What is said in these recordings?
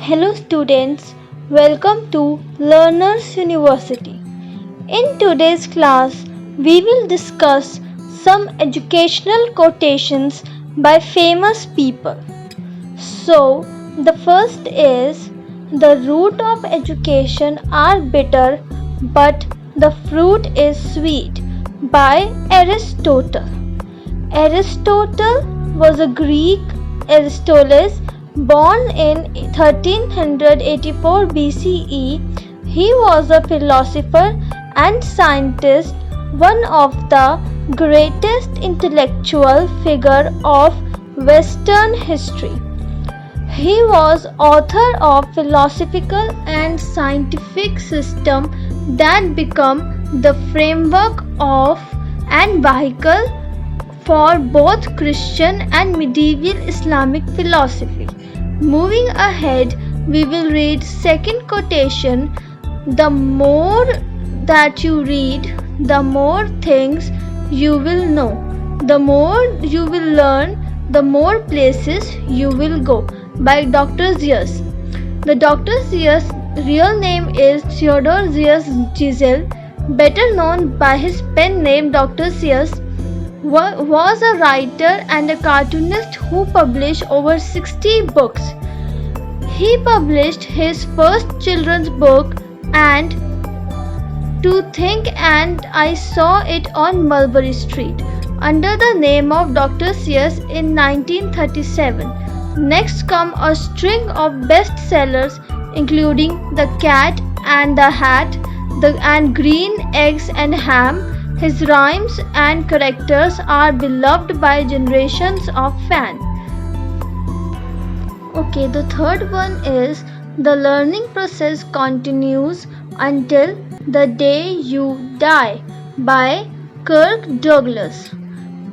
Hello students, welcome to Learners University. In today's class, we will discuss some educational quotations by famous people. So, the first is the root of education are bitter, but the fruit is sweet by Aristotle. Aristotle was a Greek Aristotle born in 1384 BCE. He was a philosopher and scientist, one of the greatest intellectual figure of Western history. He was author of philosophical and scientific system that become the framework of and vehicle for both Christian and medieval Islamic philosophy. Moving ahead, we will read second quotation. The more that you read, the more things you will know. The more you will learn, the more places you will go. By Dr. Seuss. The Dr. Seuss' real name is Theodore Seuss Geisel, better known by his pen name Dr. Seuss, was a writer and a cartoonist who published over 60 books. He published his first children's book and To Think and I Saw It on Mulberry Street under the name of Dr. Seuss in 1937. Next come a string of bestsellers including The Cat and the Hat and Green Eggs and Ham. His rhymes and characters are beloved by generations of fans. Okay, the third one is the learning process continues until the day you die by Kirk Douglas.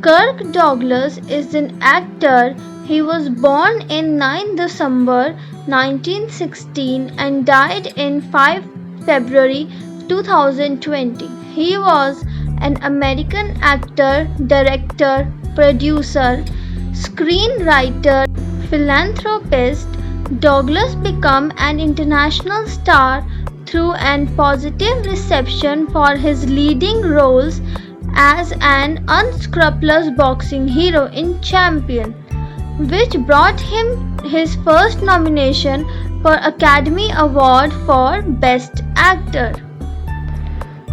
Kirk Douglas is an actor. He was born in 9 December 1916 and died in 5 February 2020. He was an American actor, director, producer, screenwriter, philanthropist. Douglas became an international star through an positive reception for his leading roles as an unscrupulous boxing hero in Champion, which brought him his first nomination for Academy Award for Best Actor.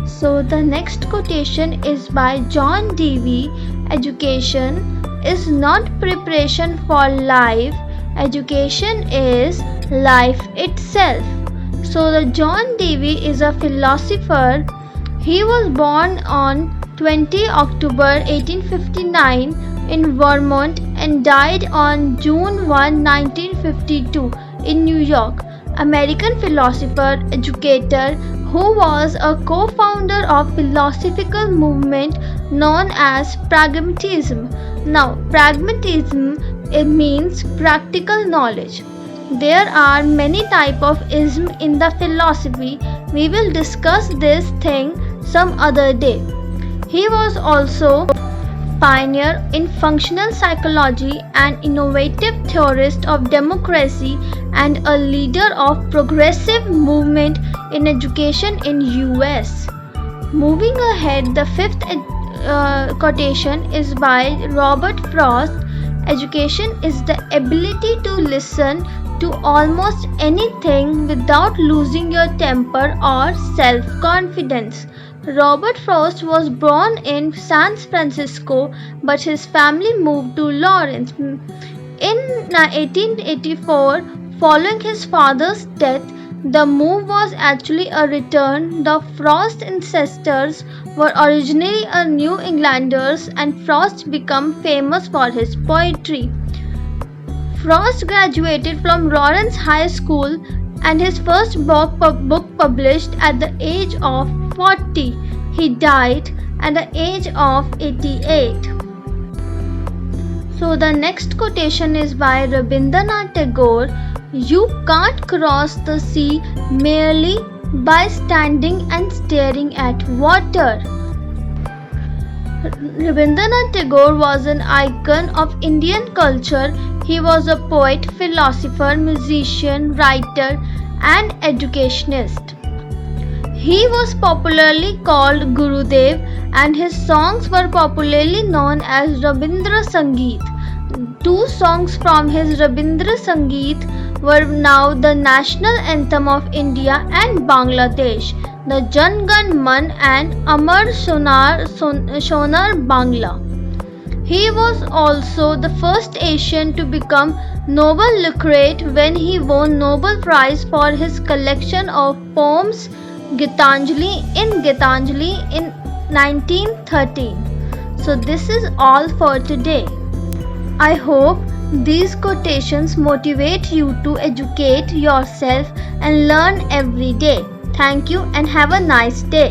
So the next quotation is by John Dewey. Education is not preparation for life. Education is life itself. So the John Dewey is a philosopher. He was born on 20 October 1859 in Vermont and died on June 1, 1952 in New York. American philosopher, educator, who was a co-founder of philosophical movement known as pragmatism. Now, pragmatism, it means practical knowledge. There are many types of ism in the philosophy. We will discuss this thing some other day. He was also pioneer in functional psychology, an innovative theorist of democracy, and a leader of progressive movement in education in US. Moving ahead, the fifth quotation is by Robert Frost. Education is the ability to listen to almost anything without losing your temper or self-confidence. Robert Frost was born in San Francisco, but his family moved to Lawrence. In 1884, following his father's death, the move was actually a return. The Frost ancestors were originally New Englanders, and Frost became famous for his poetry. Frost graduated from Lawrence High School and his first book published at the age of 40. He died at the age of 88. So the next quotation is by Rabindranath Tagore. You can't cross the sea merely by standing and staring at water. Rabindranath Tagore was an icon of Indian culture. He was a poet, philosopher, musician, writer, and educationist. He was popularly called Gurudev, and his songs were popularly known as Rabindra Sangeet. Two songs from his Rabindra Sangeet were now the national anthem of India and Bangladesh, the Jan Gan Man and Amar Sonar Bangla. He was also the first Asian to become Nobel laureate when he won Nobel Prize for his collection of poems Gitanjali in 1913. So this is all for today. I hope these quotations motivate you to educate yourself and learn every day. Thank you and have a nice day.